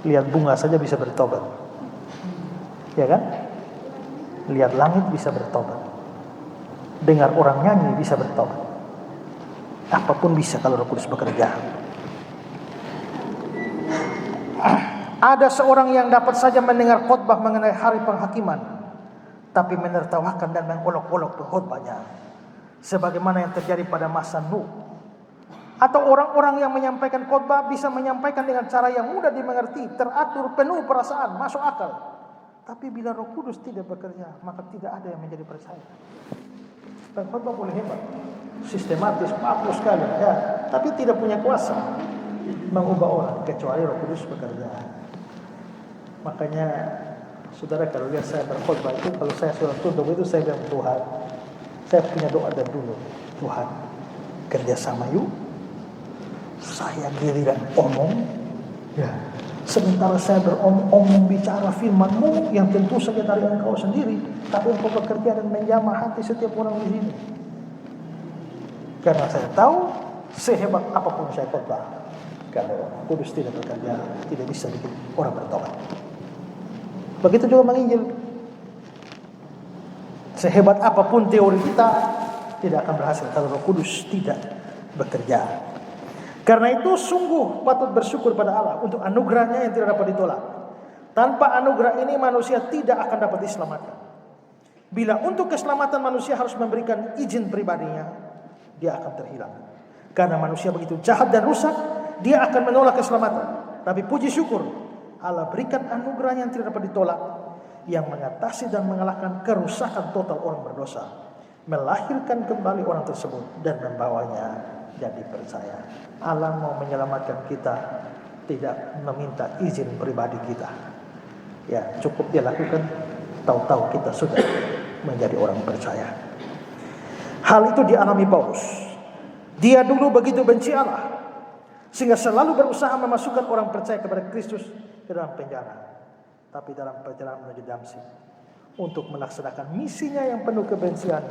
A: Lihat bunga saja bisa bertobat, ya kan? Lihat langit bisa bertobat, dengar orang nyanyi bisa bertobat. Apapun bisa kalau Roh Kudus bekerja. Ada seorang yang dapat saja mendengar khotbah mengenai hari penghakiman, tapi menertawakan dan mengolok-olok khotbahnya, sebagaimana yang terjadi pada masa Nuh. Atau orang-orang yang menyampaikan khotbah bisa menyampaikan dengan cara yang mudah dimengerti, teratur, penuh perasaan, masuk akal. Tapi bila Roh Kudus tidak bekerja, maka tidak ada yang menjadi percaya. Pengkhotbah boleh hebat, sistematis, bagus sekali, ya, tapi tidak punya kuasa mengubah orang kecuali Roh Kudus bekerja. Makanya, saudara, kalau lihat saya berkhotbah itu, kalau saya sudah tutup itu, saya bilang, Tuhan, saya punya doa dari dulu. Tuhan, kerjasama yuk. Saya giliran omong, ya. Sementara saya beromong bicara firman-Mu yang tentu saja dari Engkau sendiri, tapi Engkau bekerja dan menjamah hati setiap orang di sini. Karena saya tahu sehebat apapun saya khotbah, kalau Kudus tidak bekerja, tidak bisa bikin orang bertobat. Begitu juga menginjil. Sehebat apapun teori kita, tidak akan berhasil kalau Roh Kudus tidak bekerja. Karena itu sungguh patut bersyukur pada Allah untuk anugerahnya yang tidak dapat ditolak. Tanpa anugerah ini manusia tidak akan dapat diselamatkan. Bila untuk keselamatan manusia harus memberikan izin pribadinya, dia akan terhilang. Karena manusia begitu jahat dan rusak, dia akan menolak keselamatan. Tapi puji syukur, Allah berikan anugerah yang tidak dapat ditolak, yang mengatasi dan mengalahkan kerusakan total orang berdosa, melahirkan kembali orang tersebut dan membawanya jadi percaya. Allah mau menyelamatkan kita, tidak meminta izin pribadi kita. Ya, cukup dia lakukan, tahu-tahu kita sudah menjadi orang percaya. Hal itu dialami Paulus. Dia dulu begitu benci Allah, sehingga selalu berusaha memasukkan orang percaya kepada Kristus ke dalam penjara. Tapi dalam perjalanan menuju Damsyik, untuk melaksanakan misinya yang penuh kebencian,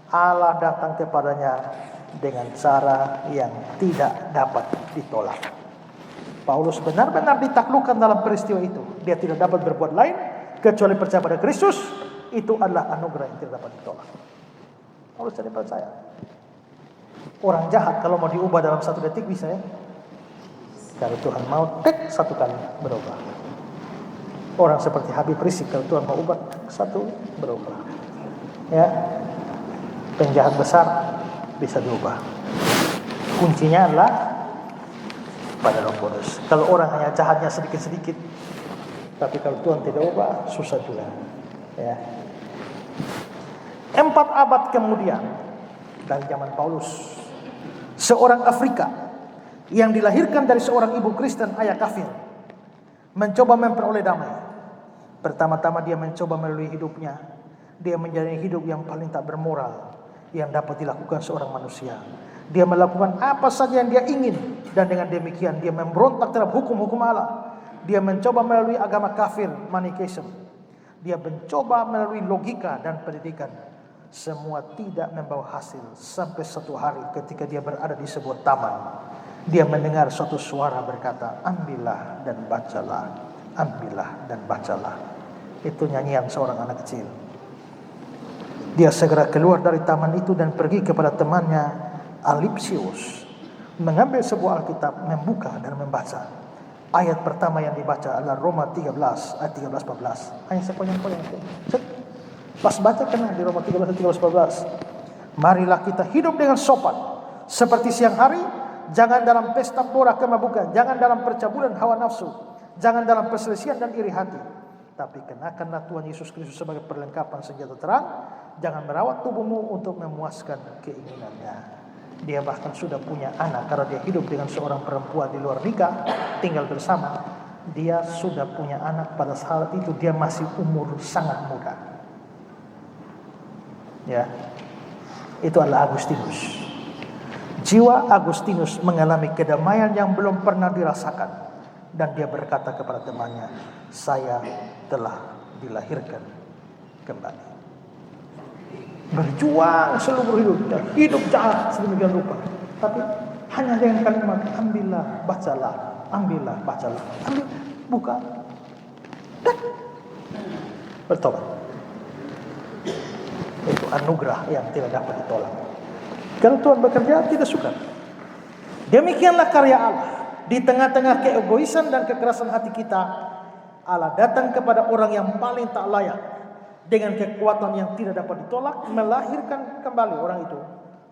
A: Allah datang kepadanya dengan cara yang tidak dapat ditolak. Paulus benar-benar ditaklukkan dalam peristiwa itu. Dia tidak dapat berbuat lain kecuali percaya pada Kristus. Itu adalah anugerah yang tidak dapat ditolak. Harus jadi percaya. Orang jahat kalau mau diubah dalam 1 detik bisa ya. Kalau Tuhan mau satu kali berubah. Orang seperti Habib Rizik kalau Tuhan mau ubah satu berubah. Ya. Penjahat besar bisa diubah. Kuncinya adalah pada Roh Kudus. Kalau orang hanya jahatnya sedikit-sedikit, tapi kalau Tuhan tidak ubah, susah juga. Ya. 4 abad kemudian dari zaman Paulus, seorang Afrika yang dilahirkan dari seorang ibu Kristen ayah kafir mencoba memperoleh damai. Pertama-tama dia mencoba melalui hidupnya, dia menjalani hidup yang paling tak bermoral yang dapat dilakukan seorang manusia. Dia melakukan apa saja yang dia ingin, dan dengan demikian dia memberontak terhadap hukum-hukum Allah. Dia mencoba melalui agama kafir, Manichaeism. Dia mencoba melalui logika dan pendidikan. Semua tidak membawa hasil sampai satu hari ketika dia berada di sebuah taman. Dia mendengar suatu suara berkata, ambillah dan bacalah, ambillah dan bacalah. Itu nyanyian seorang anak kecil. Dia segera keluar dari taman itu dan pergi kepada temannya Alipsius, mengambil sebuah Alkitab, membuka dan membaca. Ayat pertama yang dibaca adalah Roma 13 ayat 13-14. Hanya sepoyang-poyang. Pas baca kena di Roma 13 ayat 13-14. Marilah kita hidup dengan sopan seperti siang hari. Jangan dalam pesta pora kemabukan, jangan dalam percabulan hawa nafsu, jangan dalam perselisihan dan iri hati. Tapi kenakanlah Tuhan Yesus Kristus sebagai perlengkapan senjata terang. Jangan merawat tubuhmu untuk memuaskan keinginannya. Dia bahkan sudah punya anak karena dia hidup dengan seorang perempuan di luar nikah, tinggal bersama. Dia sudah punya anak pada saat itu dia masih umur sangat muda. Ya, itu adalah Agustinus. Jiwa Agustinus mengalami kedamaian yang belum pernah dirasakan, dan dia berkata kepada temannya, saya telah dilahirkan kembali. Berjuang seluruh hidupnya, hidup jahat sedemikian rupa, tapi hanya dengan kalimat ambillah, bacalah, ambillah, bacalah, ambil, buka, dan bertobat. Itu anugerah yang tidak dapat ditolak. Kalau Tuhan bekerja, tidak suka. Demikianlah karya Allah. Di tengah-tengah keegoisan dan kekerasan hati kita, Allah datang kepada orang yang paling tak layak. Dengan kekuatan yang tidak dapat ditolak, melahirkan kembali orang itu,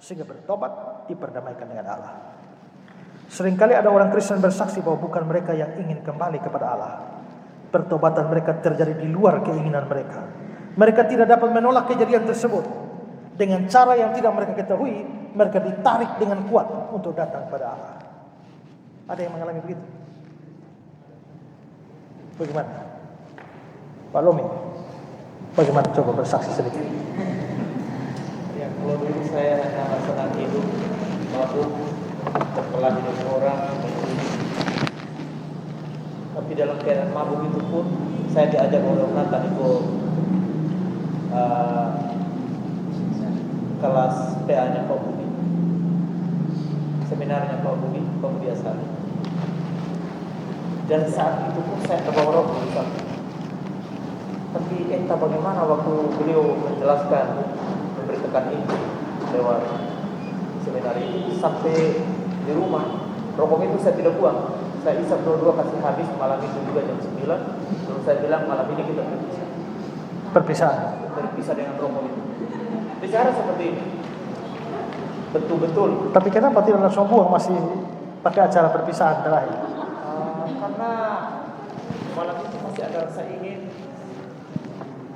A: sehingga bertobat, diperdamaikan dengan Allah. Seringkali ada orang Kristen bersaksi bahwa bukan mereka yang ingin kembali kepada Allah. Pertobatan mereka terjadi di luar keinginan mereka. Mereka tidak dapat menolak kejadian tersebut. Dengan cara yang tidak mereka ketahui, mereka ditarik dengan kuat untuk datang pada Allah. Ada yang mengalami begitu? Bagaimana? Pak Lomi, bagaimana? Coba bersaksi sedikit.
B: Ya, kalau dulu saya hanya senang hidup, mabuk, terpelah hidup orang. Tapi dalam keadaan mabuk itu pun, saya diajak oleh orang Nathan itu kelas PA-nya Pak Budi, seminarnya Pak Budi Asari. Dan saat itu pun saya terbawa roh Kudus. Tapi entah bagaimana waktu beliau menjelaskan, memberitakan ini lewat seminar itu, sampai di rumah rokok itu saya tidak buang. Saya isap dua kasih habis malam itu juga jam 9. Lalu saya bilang malam ini kita berpisah dengan rokok itu. Bicara seperti ini betul-betul.
A: Tapi kenapa tidak langsung buang, masih pakai acara perpisahan terakhir?
B: Karena malam itu masih ada rasa ingin,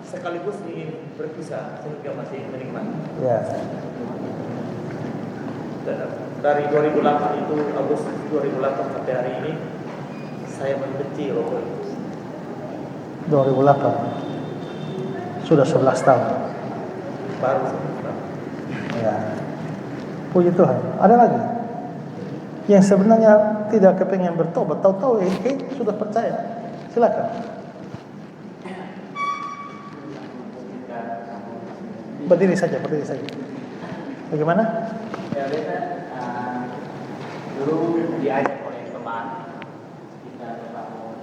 B: sekaligus ingin berpisah sehingga masih menikmati.
A: Ya.
B: Dari 2008 itu, Agustus 2008 sampai hari ini, saya membenci rokok itu.
A: 2008 sudah 11 tahun.
B: Baru 11 tahun.
A: Ya. Puji Tuhan. Ada lagi yang sebenarnya tidak kepengen bertobat, tahu-tahu sudah percaya. Silakan. Berdiri saja. Bagaimana?
C: Ya, dulu diajak oleh teman kita tahun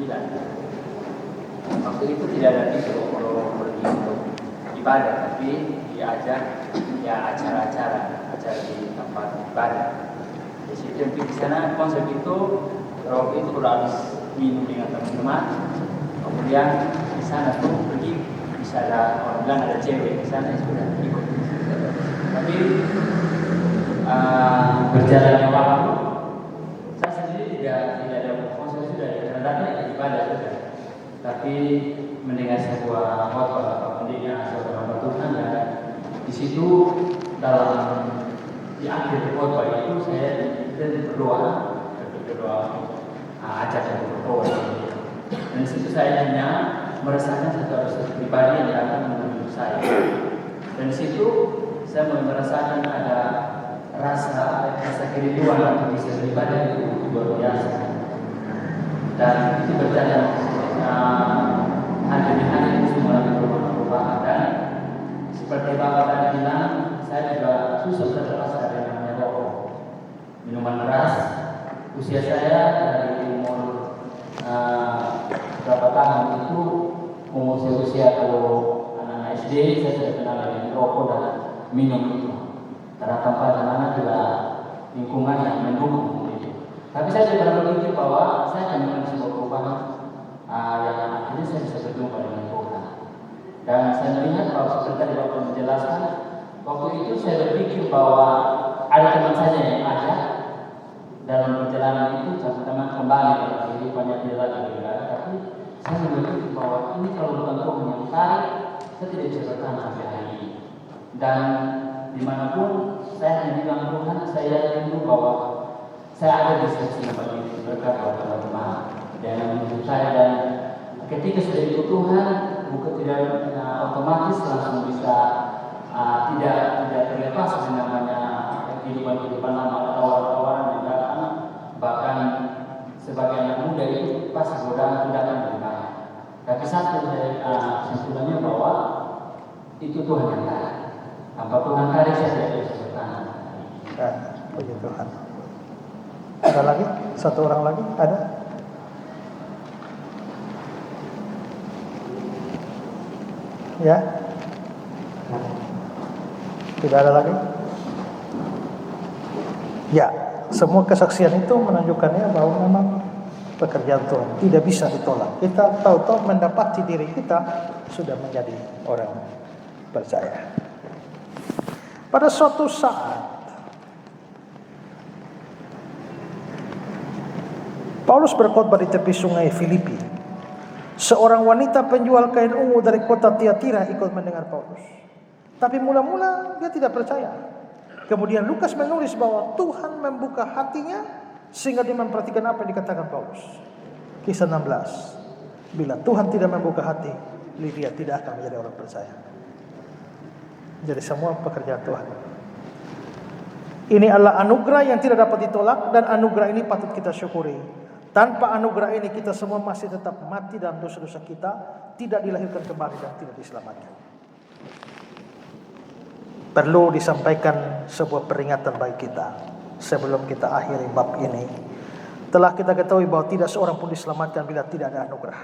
C: 99. Waktu itu tidak ada isu kalau pergi untuk ibadah, tapi diajak ya acara di tempat ibadah. Di situ di sana konsep itu roh itu harus minum dengan teman-teman. Kemudian di sana tuh pergi, bisa ada orang bilang ada cewek di sana, ya sudah ikut. Tapi berjalannya waktu, saya sendiri tidak ada konsep sudah rendah ibadah sudah. Tapi mendengar sebuah khotbah atau pendidikan seorang hamba Tuhan, dan di situ dalam di akhir khotbah itu saya berdoa ajak saya berdoa. Dan di situ saya hanya merasakan satu pribadi yang datang menuju saya. Dan di situ saya merasakan ada rasa kerinduan untuk bisa beribadah itu luar biasa. Dan itu berjalan hari ini semua perubahan. Dan seperti Bapak tadi bilang, saya juga susah terlepas dari namanya rokok, minuman keras. Usia saya dari umur berapa tahun itu, umur usia kalau anak SD, saya sudah kenal dengan rokok dan minum itu. Karena tempat anak juga lingkungan yang mendukung itu. Tapi saya juga berpikir bahwa saya akan mengalami sebuah perubahan yang akhirnya saya bisa berjumpa dengan Tuhan. Dan saya melihat bahwa seperti tadi Bapak menjelaskan, waktu itu saya berpikir bahwa ada teman saja yang ada dalam perjalanan itu, sama-sama kembali dalam kehidupannya tidak lagi beribadah. Tapi saya berpikir bahwa ini kalau bukan Tuhan yang tarik, saya tidak bisa bertahan sampai hari ini. Dan dimanapun saya hanya bilang Tuhan, saya rindu bahwa saya ada di sisi bagi berkat teman-teman dan hidup saya. Dan ketika sudah ikut Tuhan, bukan tidak otomatis langsung bisa tidak terlepas dengan namanya kehidupan lama atau tawaran yang datang. Bahkan sebagai anak muda itu pasti godaan tidak akan berubah. Tapi satu dari kesimpulannya bahwa itu Tuhan yang tarik. Tanpa Tuhan tarik saya tidak bisa bertahan.
A: Ya, puji Tuhan. Ada lagi? Satu orang lagi? Ada? Ya? Tidak ada lagi? Ya, semua kesaksian itu menunjukkannya bahwa memang pekerjaan Tuhan tidak bisa ditolak. Kita tahu-tahu mendapati diri kita sudah menjadi orang percaya. Pada suatu saat Paulus berkhotbah di tepi sungai Filipi. Seorang wanita penjual kain ungu dari kota Tiatira ikut mendengar Paulus. Tapi mula-mula dia tidak percaya. Kemudian Lukas menulis bahwa Tuhan membuka hatinya sehingga dia memperhatikan apa yang dikatakan Paulus. Kisah 16. Bila Tuhan tidak membuka hati, Lydia tidak akan menjadi orang percaya. Jadi semua pekerjaan Tuhan. Ini adalah anugerah yang tidak dapat ditolak, dan anugerah ini patut kita syukuri. Tanpa anugerah ini kita semua masih tetap mati dalam dosa-dosa kita, tidak dilahirkan kembali dan tidak diselamatkan. Perlu disampaikan sebuah peringatan bagi kita sebelum kita akhiri bab ini. Telah kita ketahui bahwa tidak seorang pun diselamatkan bila tidak ada anugerah,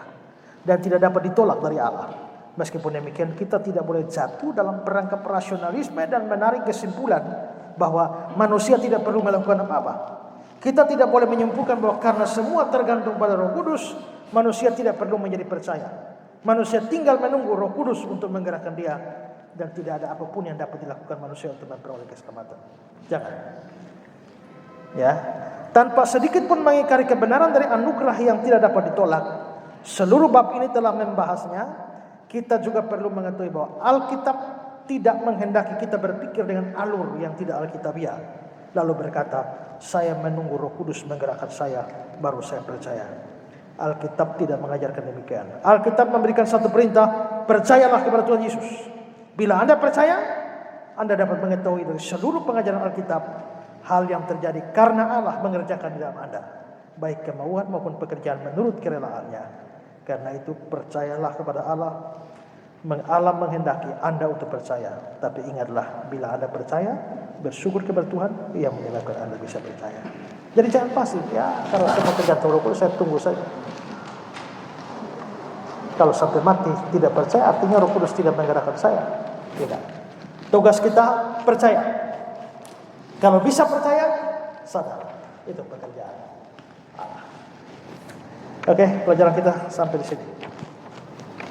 A: dan tidak dapat ditolak dari Allah. Meskipun demikian, kita tidak boleh jatuh dalam perangkap rasionalisme dan menarik kesimpulan bahwa manusia tidak perlu melakukan apa-apa. Kita tidak boleh menyimpulkan bahwa karena semua tergantung pada Roh Kudus, manusia tidak perlu menjadi percaya. Manusia tinggal menunggu Roh Kudus untuk menggerakkan dia, dan tidak ada apapun yang dapat dilakukan manusia untuk memperoleh keselamatan. Jangan. Ya, tanpa sedikit pun mengingkari kebenaran dari anugerah yang tidak dapat ditolak. Seluruh bab ini telah membahasnya. Kita juga perlu mengetahui bahwa Alkitab tidak menghendaki kita berpikir dengan alur yang tidak alkitabiah, lalu berkata, saya menunggu Roh Kudus menggerakkan saya, baru saya percaya. Alkitab tidak mengajarkan demikian. Alkitab memberikan satu perintah, percayalah kepada Tuhan Yesus. Bila Anda percaya, Anda dapat mengetahui dari seluruh pengajaran Alkitab hal yang terjadi karena Allah mengerjakan di dalam Anda, baik kemauan maupun pekerjaan menurut kerelaannya. Karena itu percayalah kepada Allah. Allah menghendaki Anda untuk percaya. Tapi ingatlah, bila Anda percaya, bersyukur kepada Tuhan yang menyebabkan Anda bisa percaya. Jadi jangan pasif. Ya, kalau semua tergantung Roh Kudus, saya tunggu saja. Kalau sampai mati tidak percaya, artinya Roh Kudus tidak menggerakkan saya. Tidak. Tugas kita percaya. Kalau bisa percaya, sadar. Itu pekerjaan Allah. Oke, pelajaran kita sampai di sini.